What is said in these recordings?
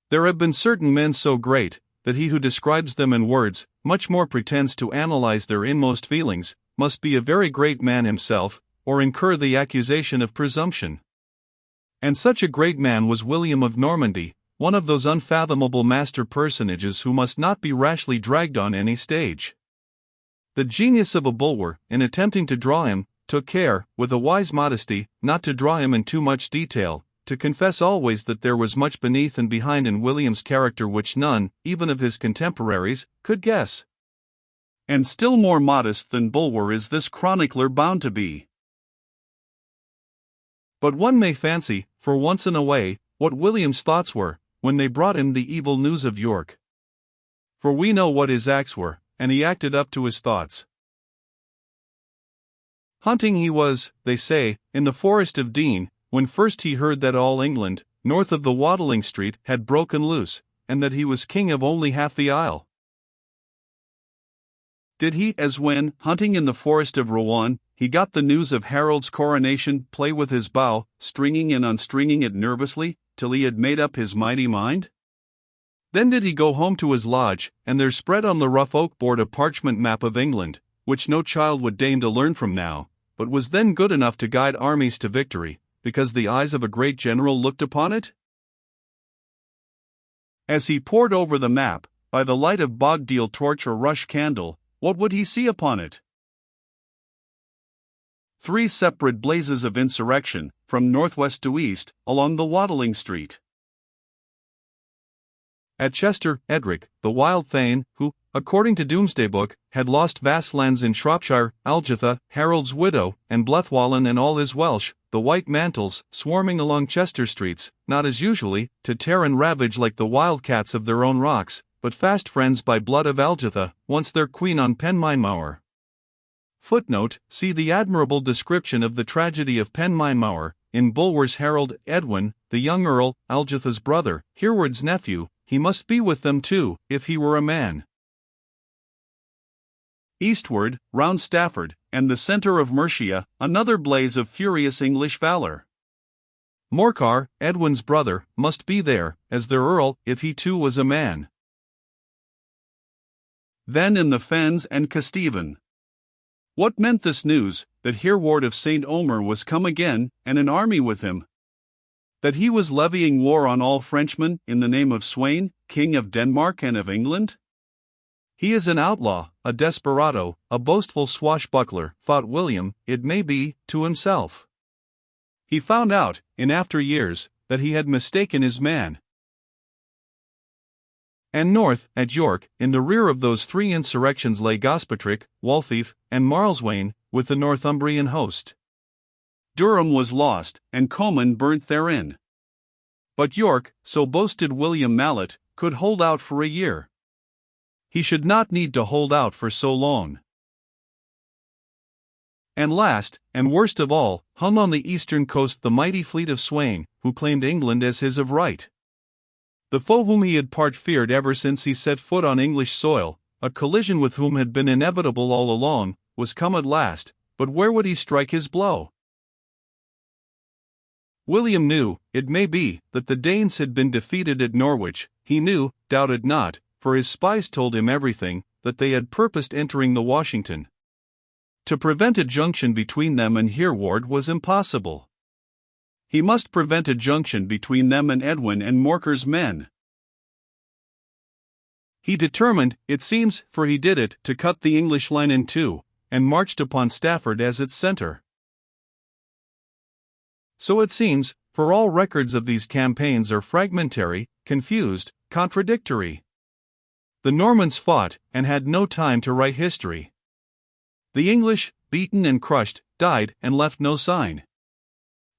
There have been certain men so great, that he who describes them in words, much more pretends to analyze their inmost feelings, must be a very great man himself, or incur the accusation of presumption. And such a great man was William of Normandy, one of those unfathomable master personages who must not be rashly dragged on any stage. The genius of a Bulwer, in attempting to draw him, took care, with a wise modesty, not to draw him in too much detail, to confess always that there was much beneath and behind in William's character which none, even of his contemporaries, could guess. And still more modest than Bulwer is this chronicler bound to be. But one may fancy, for once in a way, what William's thoughts were, when they brought him the evil news of York. For we know what his acts were, and he acted up to his thoughts. Hunting he was, they say, in the forest of Dean, when first he heard that all England, north of the Watling Street, had broken loose, and that he was king of only half the isle. Did he, as when, hunting in the forest of Rouen, he got the news of Harold's coronation, play with his bow, stringing and unstringing it nervously, till he had made up his mighty mind? Then did he go home to his lodge, and there spread on the rough oak board a parchment map of England, which no child would deign to learn from now, but was then good enough to guide armies to victory, because the eyes of a great general looked upon it? As he pored over the map, by the light of bog-deal torch or rush candle, what would he see upon it? 3 separate blazes of insurrection, from northwest to east, along the Watling Street. At Chester, Edric, the wild thane, who, according to Domesday Book, had lost vast lands in Shropshire, Algetha, Harold's widow, and Blethwallen and all his Welsh, the white mantles, swarming along Chester streets, not as usually, to tear and ravage like the wildcats of their own rocks, but fast friends by blood of Algetha, once their queen on Penmaenmawr. Footnote: see the admirable description of the tragedy of Penmaenmawr, in Bulwer's Harold. Edwin, the young earl, Algetha's brother, Hereward's nephew, he must be with them too, if he were a man. Eastward, round Stafford, and the centre of Mercia, another blaze of furious English valour. Morcar, Edwin's brother, must be there, as their earl, if he too was a man. Then in the fens and Kesteven. What meant this news, that Hereward of St. Omer was come again, and an army with him? That he was levying war on all Frenchmen, in the name of Sweyn, King of Denmark and of England? He is an outlaw, a desperado, a boastful swashbuckler, thought William, it may be, to himself. He found out, in after years, that he had mistaken his man. And north, at York, in the rear of those 3 insurrections lay Gospatric, Waltheof, and Marlswain, with the Northumbrian host. Durham was lost, and Comyn burnt therein. But York, so boasted William Mallet, could hold out for a year. He should not need to hold out for so long. And last, and worst of all, hung on the eastern coast the mighty fleet of Sweyn, who claimed England as his of right. The foe whom he had part feared ever since he set foot on English soil, a collision with whom had been inevitable all along, was come at last, but where would he strike his blow? William knew, it may be, that the Danes had been defeated at Norwich. He knew, doubted not, for his spies told him everything, that they had purposed entering the Washington. To prevent a junction between them and Hereward was impossible. He must prevent a junction between them and Edwin and Morcar's men. He determined, it seems, for he did it, to cut the English line in 2, and marched upon Stafford as its centre. So it seems, for all records of these campaigns are fragmentary, confused, contradictory. The Normans fought, and had no time to write history. The English, beaten and crushed, died and left no sign.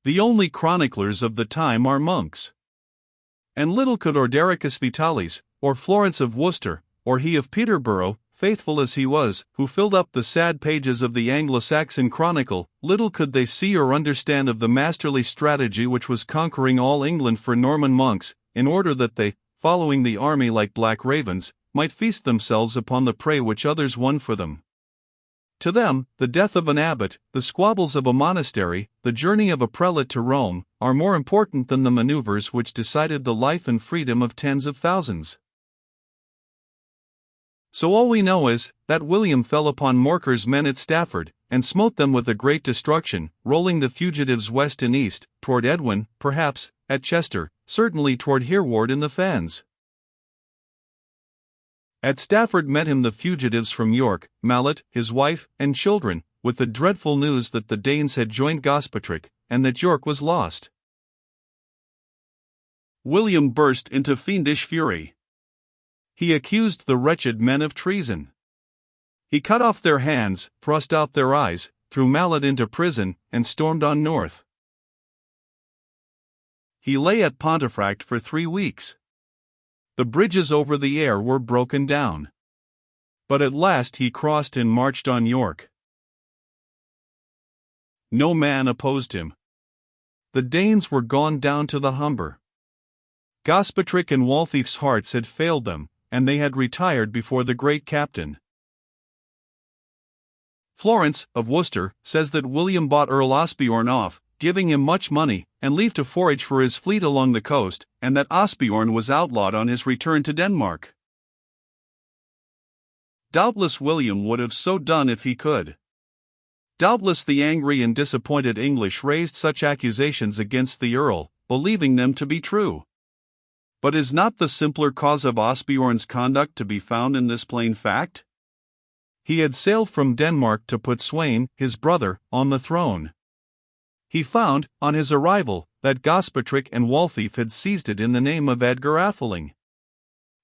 The only chroniclers of the time are monks. And little could Ordericus Vitalis, or Florence of Worcester, or he of Peterborough, faithful as he was, who filled up the sad pages of the Anglo-Saxon Chronicle, little could they see or understand of the masterly strategy which was conquering all England for Norman monks, in order that they, following the army like black ravens, might feast themselves upon the prey which others won for them. To them, the death of an abbot, the squabbles of a monastery, the journey of a prelate to Rome, are more important than the maneuvers which decided the life and freedom of tens of thousands. So all we know is, that William fell upon Morcar's men at Stafford, and smote them with a great destruction, rolling the fugitives west and east, toward Edwin, perhaps, at Chester, certainly toward Hereward in the fens. At Stafford met him the fugitives from York, Mallet, his wife, and children, with the dreadful news that the Danes had joined Gospatric, and that York was lost. William burst into fiendish fury. He accused the wretched men of treason. He cut off their hands, thrust out their eyes, threw Mallet into prison, and stormed on north. He lay at Pontefract for 3 weeks. The bridges over the Aire were broken down. But at last he crossed and marched on York. No man opposed him. The Danes were gone down to the Humber. Gospatric and Waltheof's hearts had failed them, and they had retired before the great captain. Florence, of Worcester, says that William bought Earl Osbjorn off, giving him much money, and leave to forage for his fleet along the coast, and that Osbjorn was outlawed on his return to Denmark. Doubtless William would have so done if he could. Doubtless the angry and disappointed English raised such accusations against the Earl, believing them to be true. But is not the simpler cause of Osbjorn's conduct to be found in this plain fact? He had sailed from Denmark to put Sweyn, his brother, on the throne. He found, on his arrival, that Gospatric and Waltheof had seized it in the name of Edgar Atheling.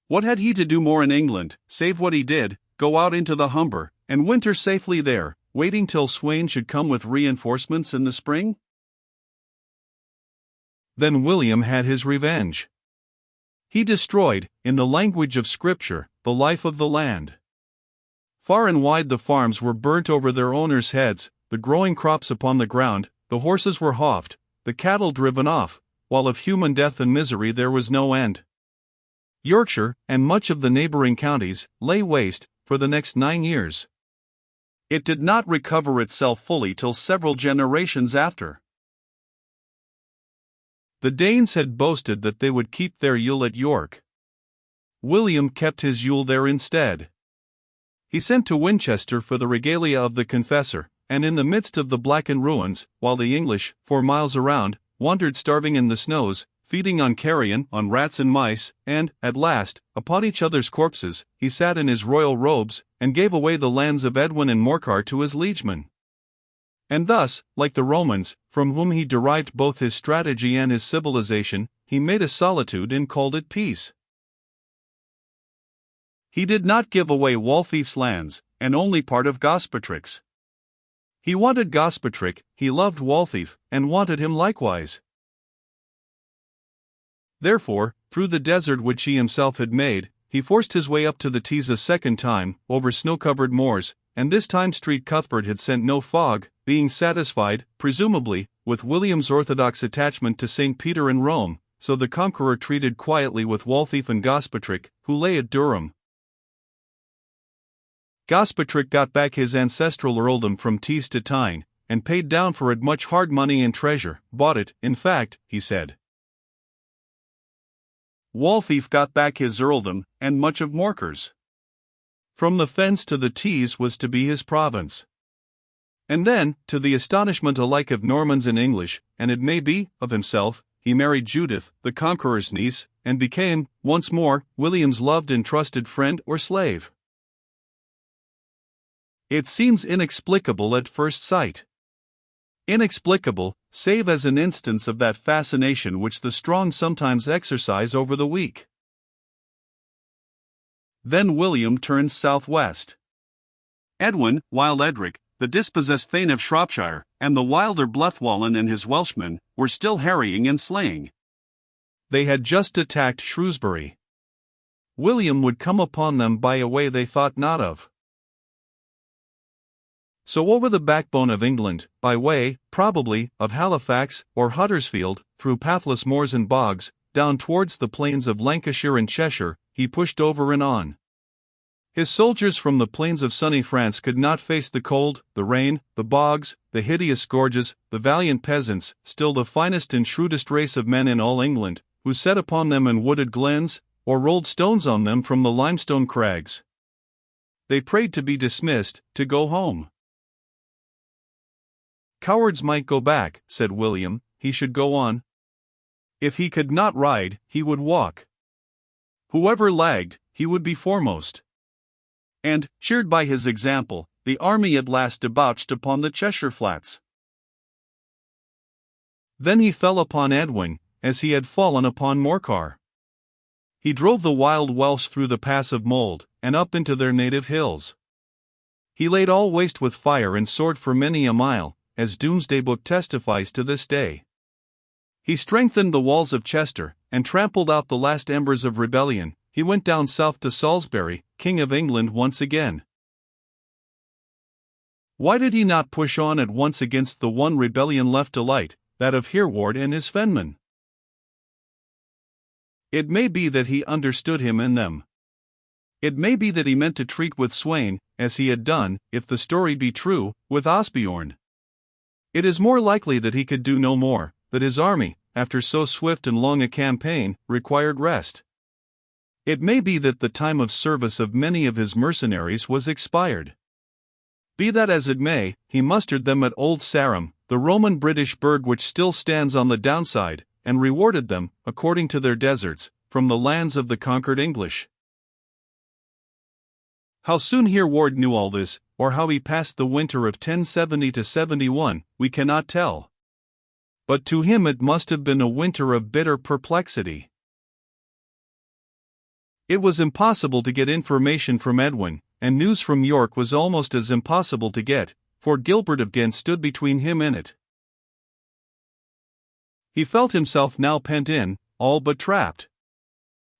What had he to do more in England, save what he did, go out into the Humber, and winter safely there, waiting till Sweyn should come with reinforcements in the spring? Then William had his revenge. He destroyed, in the language of Scripture, the life of the land. Far and wide the farms were burnt over their owners' heads, the growing crops upon the ground, the horses were houghed, the cattle driven off, while of human death and misery there was no end. Yorkshire, and much of the neighboring counties, lay waste, for the next 9 years. It did not recover itself fully till several generations after. The Danes had boasted that they would keep their Yule at York. William kept his Yule there instead. He sent to Winchester for the regalia of the Confessor, and in the midst of the blackened ruins, while the English, 4 miles around, wandered starving in the snows, feeding on carrion, on rats and mice, and, at last, upon each other's corpses, he sat in his royal robes, and gave away the lands of Edwin and Morcar to his liegemen. And thus, like the Romans, from whom he derived both his strategy and his civilization, he made a solitude and called it peace. He did not give away Waltheof's lands, and only part of Gospatric's. He wanted Gospatric, he loved Waltheof, and wanted him likewise. Therefore, through the desert which he himself had made, he forced his way up to the Tees a second time, over snow-covered moors, and this time Street Cuthbert had sent no fog, being satisfied, presumably, with William's orthodox attachment to St. Peter and Rome, so the conqueror treated quietly with Waltheof and Gospatric, who lay at Durham. Gospatric got back his ancestral earldom from Tees to Tyne, and paid down for it much hard money and treasure, bought it, in fact, he said. Waltheof got back his earldom, and much of Morcar's. From the fens to the Tees was to be his province. And then, to the astonishment alike of Normans and English, and it may be, of himself, he married Judith, the conqueror's niece, and became, once more, William's loved and trusted friend or slave. It seems inexplicable at first sight. Inexplicable, save as an instance of that fascination which the strong sometimes exercise over the weak. Then William turns southwest. Edwin, Wild Edric, the dispossessed Thane of Shropshire, and the wilder Blythwallan and his Welshmen, were still harrying and slaying. They had just attacked Shrewsbury. William would come upon them by a way they thought not of. So over the backbone of England, by way, probably, of Halifax or Huddersfield, through pathless moors and bogs, down towards the plains of Lancashire and Cheshire, he pushed over and on. His soldiers from the plains of sunny France could not face the cold, the rain, the bogs, the hideous scourges, the valiant peasants, still the finest and shrewdest race of men in all England, who set upon them in wooded glens, or rolled stones on them from the limestone crags. They prayed to be dismissed, to go home. Cowards might go back, said William, he should go on. If he could not ride, he would walk. Whoever lagged, he would be foremost. And, cheered by his example, the army at last debouched upon the Cheshire Flats. Then he fell upon Edwin, as he had fallen upon Morcar. He drove the wild Welsh through the pass of Mold, and up into their native hills. He laid all waste with fire and sword for many a mile, as Domesday Book testifies to this day. He strengthened the walls of Chester, and trampled out the last embers of rebellion. He went down south to Salisbury, King of England once again. Why did he not push on at once against the one rebellion left alight, that of Hereward and his fenmen? It may be that he understood him and them. It may be that he meant to treat with Sweyn, as he had done, if the story be true, with Osbeorn. It is more likely that he could do no more, that his army, after so swift and long a campaign, required rest. It may be that the time of service of many of his mercenaries was expired. Be that as it may, he mustered them at Old Sarum, the Roman-British burg which still stands on the downside, and rewarded them, according to their deserts, from the lands of the conquered English. How soon Hereward knew all this, or how he passed the winter of 1070 to 71, we cannot tell. But to him it must have been a winter of bitter perplexity. It was impossible to get information from Edwin, and news from York was almost as impossible to get, for Gilbert of Ghent stood between him and it. He felt himself now pent in, all but trapped.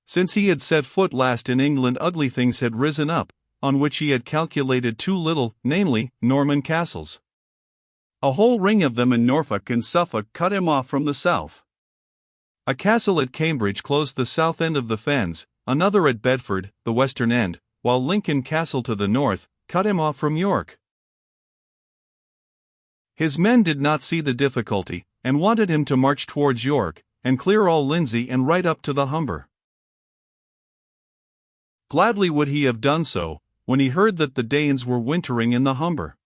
Since he had set foot last in England, ugly things had risen up, on which he had calculated too little, namely, Norman castles. A whole ring of them in Norfolk and Suffolk cut him off from the south. A castle at Cambridge closed the south end of the fens, another at Bedford, the western end, while Lincoln Castle to the north, cut him off from York. His men did not see the difficulty, and wanted him to march towards York, and clear all Lindsey and right up to the Humber. Gladly would he have done so, when he heard that the Danes were wintering in the Humber.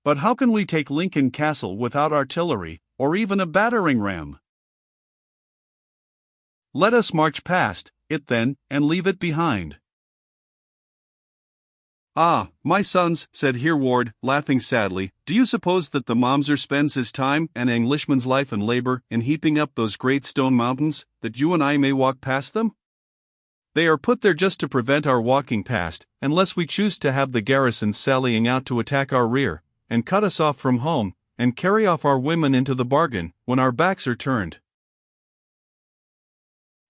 But how can we take Lincoln Castle without artillery, or even a battering ram? Let us march past it then, and leave it behind. Ah, my sons, said Hereward, laughing sadly, do you suppose that the Momser spends his time and Englishman's life and labor in heaping up those great stone mountains, that you and I may walk past them? They are put there just to prevent our walking past, unless we choose to have the garrisons sallying out to attack our rear, and cut us off from home, and carry off our women into the bargain, when our backs are turned.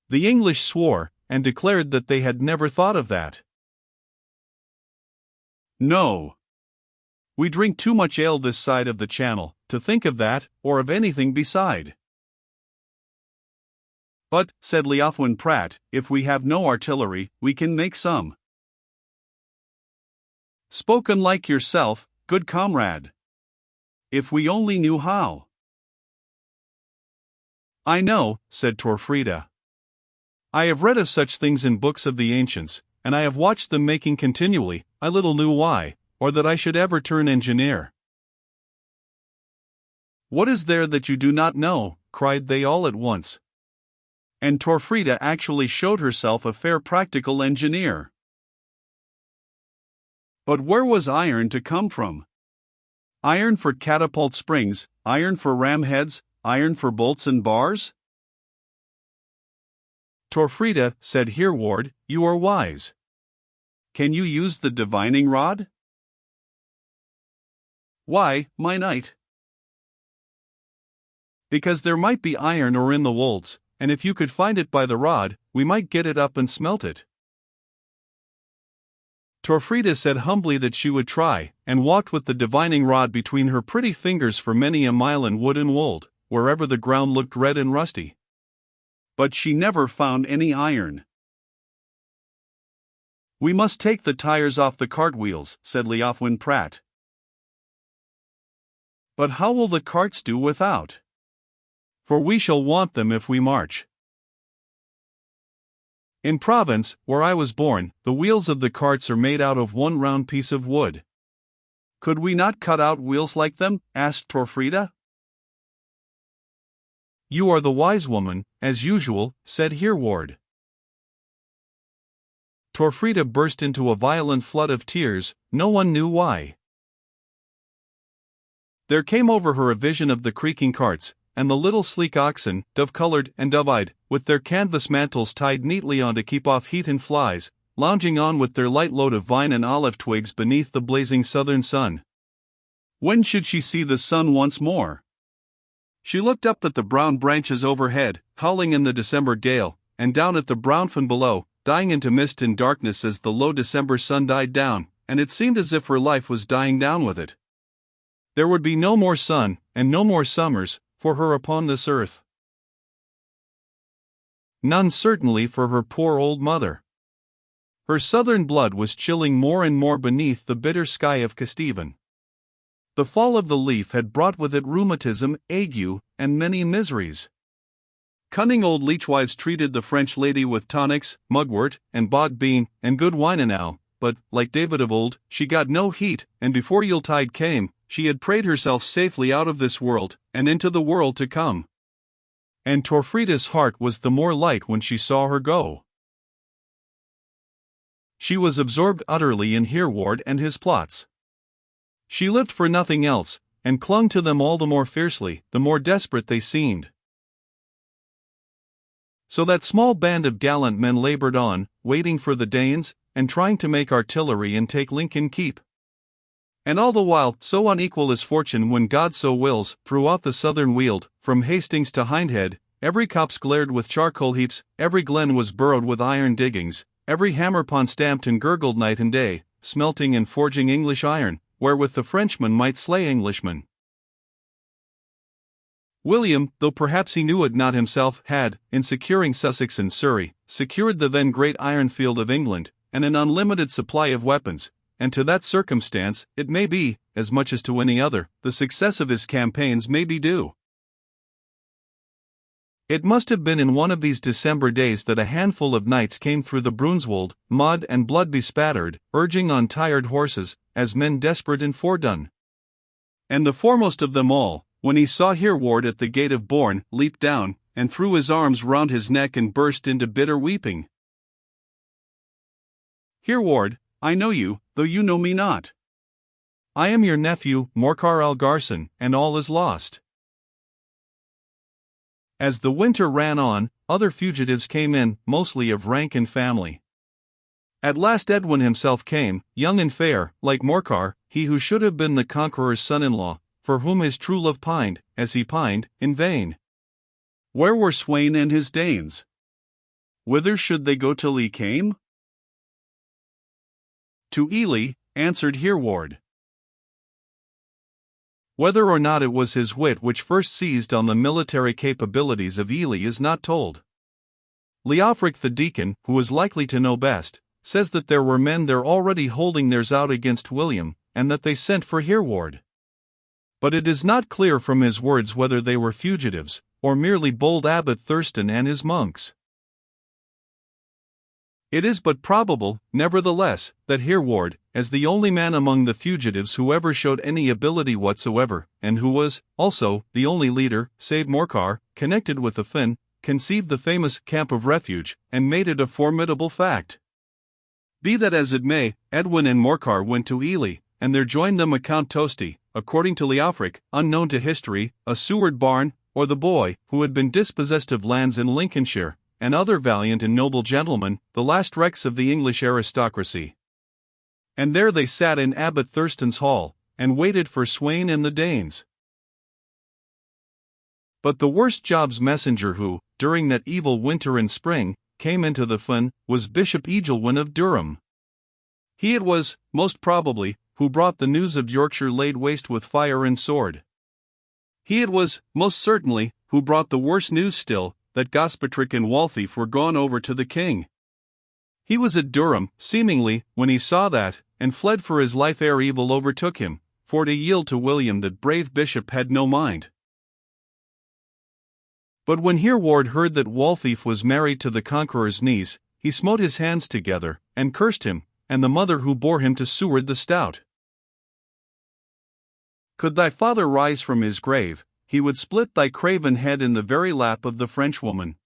The English swore, and declared that they had never thought of that. No. We drink too much ale this side of the Channel, to think of that, or of anything beside. But, said Leofwin Pratt, if we have no artillery, we can make some. Spoken like yourself, good comrade. If we only knew how. I know, said Torfrida. I have read of such things in books of the ancients, and I have watched them making continually. I little knew why, or that I should ever turn engineer. What is there that you do not know? Cried they all at once. And Torfrida actually showed herself a fair practical engineer. But where was iron to come from? Iron for catapult springs, iron for ram heads, iron for bolts and bars? Torfrida, said Hereward, you are wise. Can you use the divining rod? Why, my knight? Because there might be iron or in the wolds, and if you could find it by the rod, we might get it up and smelt it. Torfrida said humbly that she would try, and walked with the divining rod between her pretty fingers for many a mile in wood and wold, wherever the ground looked red and rusty. But she never found any iron. "We must take the tires off the cartwheels," said Leofwin Pratt. "But how will the carts do without? For we shall want them if we march." "In Provence, where I was born, the wheels of the carts are made out of one round piece of wood." "Could we not cut out wheels like them?" asked Torfrida. "You are the wise woman, as usual," said Hereward. Torfrida burst into a violent flood of tears, no one knew why. There came over her a vision of the creaking carts, and the little sleek oxen, dove-colored and dove-eyed, with their canvas mantles tied neatly on to keep off heat and flies, lounging on with their light load of vine and olive twigs beneath the blazing southern sun. When should she see the sun once more? She looked up at the brown branches overhead, howling in the December gale, and down at the brown fen below, dying into mist and darkness as the low December sun died down, and it seemed as if her life was dying down with it. There would be no more sun, and no more summers, for her upon this earth. None certainly for her poor old mother. Her southern blood was chilling more and more beneath the bitter sky of Kesteven. The fall of the leaf had brought with it rheumatism, ague, and many miseries. Cunning old leechwives treated the French lady with tonics, mugwort, and bog bean, and good wine enow, but, like David of old, she got no heat, and before Yuletide came, she had prayed herself safely out of this world, and into the world to come. And Torfrida's heart was the more light when she saw her go. She was absorbed utterly in Hereward and his plots. She lived for nothing else, and clung to them all the more fiercely, the more desperate they seemed. So that small band of gallant men labored on, waiting for the Danes, and trying to make artillery and take Lincoln Keep. And all the while, so unequal is fortune when God so wills, throughout the southern weald, from Hastings to Hindhead, every copse glared with charcoal heaps, every glen was burrowed with iron diggings, every hammer pond stamped and gurgled night and day, smelting and forging English iron, wherewith the Frenchman might slay Englishmen. William, though perhaps he knew it not himself, had, in securing Sussex and Surrey, secured the then great iron field of England, and an unlimited supply of weapons, and to that circumstance, it may be, as much as to any other, the success of his campaigns may be due. It must have been in one of these December days that a handful of knights came through the Brunswold, mud and blood bespattered, urging on tired horses, as men desperate and fordone. And the foremost of them all, when he saw Hereward at the gate of Bourne, leaped down, and threw his arms round his neck and burst into bitter weeping. "Hereward, I know you, though you know me not. I am your nephew, Morcar Algarson, and all is lost." As the winter ran on, other fugitives came in, mostly of rank and family. At last Edwin himself came, young and fair, like Morcar, he who should have been the conqueror's son-in-law, for whom his true love pined, as he pined, in vain. Where were Sweyn and his Danes? Whither should they go till he came? To Ely, answered Hereward. Whether or not it was his wit which first seized on the military capabilities of Ely is not told. Leofric the deacon, who is likely to know best, says that there were men there already holding theirs out against William, and that they sent for Hereward. But it is not clear from his words whether they were fugitives, or merely bold Abbot Thurston and his monks. It is but probable, nevertheless, that Hereward, as the only man among the fugitives who ever showed any ability whatsoever, and who was, also, the only leader, save Morcar, connected with the Finn, conceived the famous Camp of Refuge, and made it a formidable fact. Be that as it may, Edwin and Morcar went to Ely, and there joined them a Count Tosti, according to Leofric, unknown to history, a Seward Barn, or the boy, who had been dispossessed of lands in Lincolnshire, and other valiant and noble gentlemen, the last wrecks of the English aristocracy. And there they sat in Abbot Thurston's hall, and waited for Sweyn and the Danes. But the worst job's messenger who, during that evil winter and spring, came into the Fyn, was Bishop Egelwin of Durham. He it was, most probably, who brought the news of Yorkshire laid waste with fire and sword. He it was, most certainly, who brought the worse news still, that Gospatrick and Waltheof were gone over to the king. He was at Durham, seemingly, when he saw that, and fled for his life ere evil overtook him, for to yield to William that brave bishop had no mind. But when Hereward heard that Waltheof was married to the Conqueror's niece, he smote his hands together, and cursed him, and the mother who bore him to Seward the Stout. Could thy father rise from his grave, he would split thy craven head in the very lap of the Frenchwoman.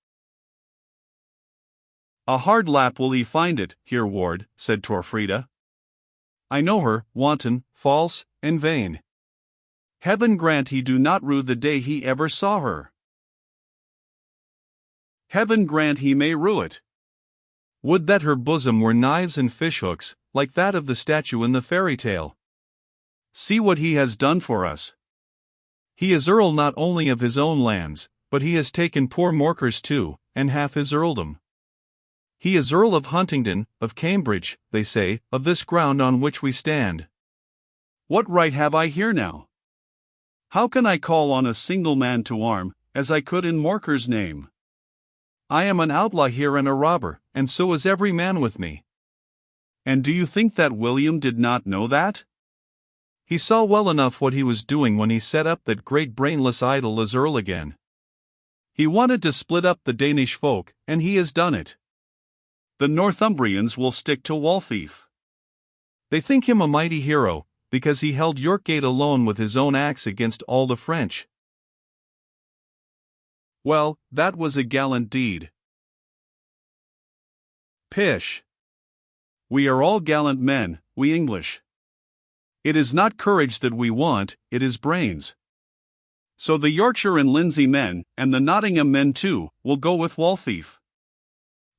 A hard lap will he find it, Hereward, said Torfrida. I know her, wanton, false, and vain. Heaven grant he do not rue the day he ever saw her. Heaven grant he may rue it. Would that her bosom were knives and fishhooks, like that of the statue in the fairy tale. See what he has done for us. He is earl not only of his own lands, but he has taken poor Morcar's too, and half his earldom. He is Earl of Huntingdon, of Cambridge, they say, of this ground on which we stand. What right have I here now? How can I call on a single man to arm, as I could in Morcar's name? I am an outlaw here and a robber, and so is every man with me. And do you think that William did not know that? He saw well enough what he was doing when he set up that great brainless idol as Earl again. He wanted to split up the Danish folk, and he has done it. The Northumbrians will stick to Waltheof. They think him a mighty hero, because he held York Gate alone with his own axe against all the French. Well, that was a gallant deed. Pish! We are all gallant men, we English. It is not courage that we want, it is brains. So the Yorkshire and Lindsey men, and the Nottingham men too, will go with Waltheof.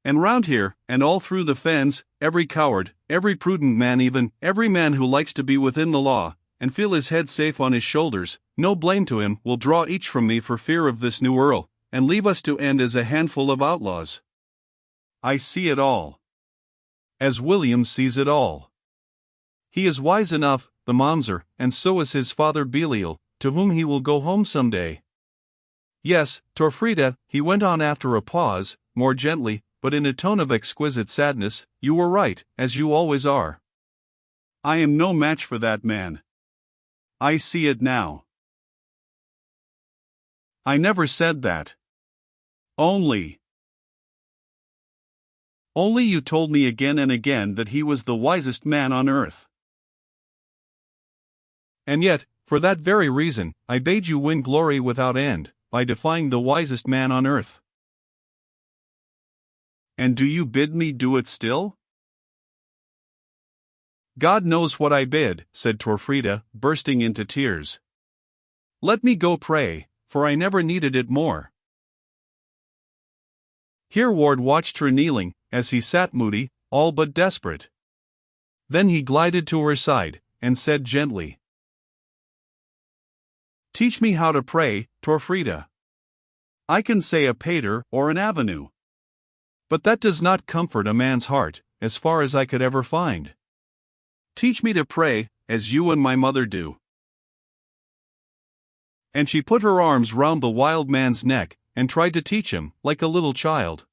And round here, and all through the fens, every coward, every prudent man, even every man who likes to be within the law, and feel his head safe on his shoulders, no blame to him, will draw each from me for fear of this new earl, and leave us to end as a handful of outlaws. I see it all. As William sees it all. He is wise enough, the Momser, and so is his father Belial, to whom he will go home some day. Yes, Torfrida, he went on after a pause, more gently, but in a tone of exquisite sadness, you were right, as you always are. I am no match for that man. I see it now. I never said that. Only you told me again and again that he was the wisest man on earth. And yet, for that very reason, I bade you win glory without end, by defying the wisest man on earth. And do you bid me do it still? God knows what I bid, said Torfrida, bursting into tears. Let me go pray, for I never needed it more. Hereward watched her kneeling, as he sat moody, all but desperate. Then he glided to her side, and said gently, Teach me how to pray, Torfrida. I can say a pater or an avenue. But that does not comfort a man's heart, as far as I could ever find. Teach me to pray, as you and my mother do. And she put her arms round the wild man's neck, and tried to teach him, like a little child.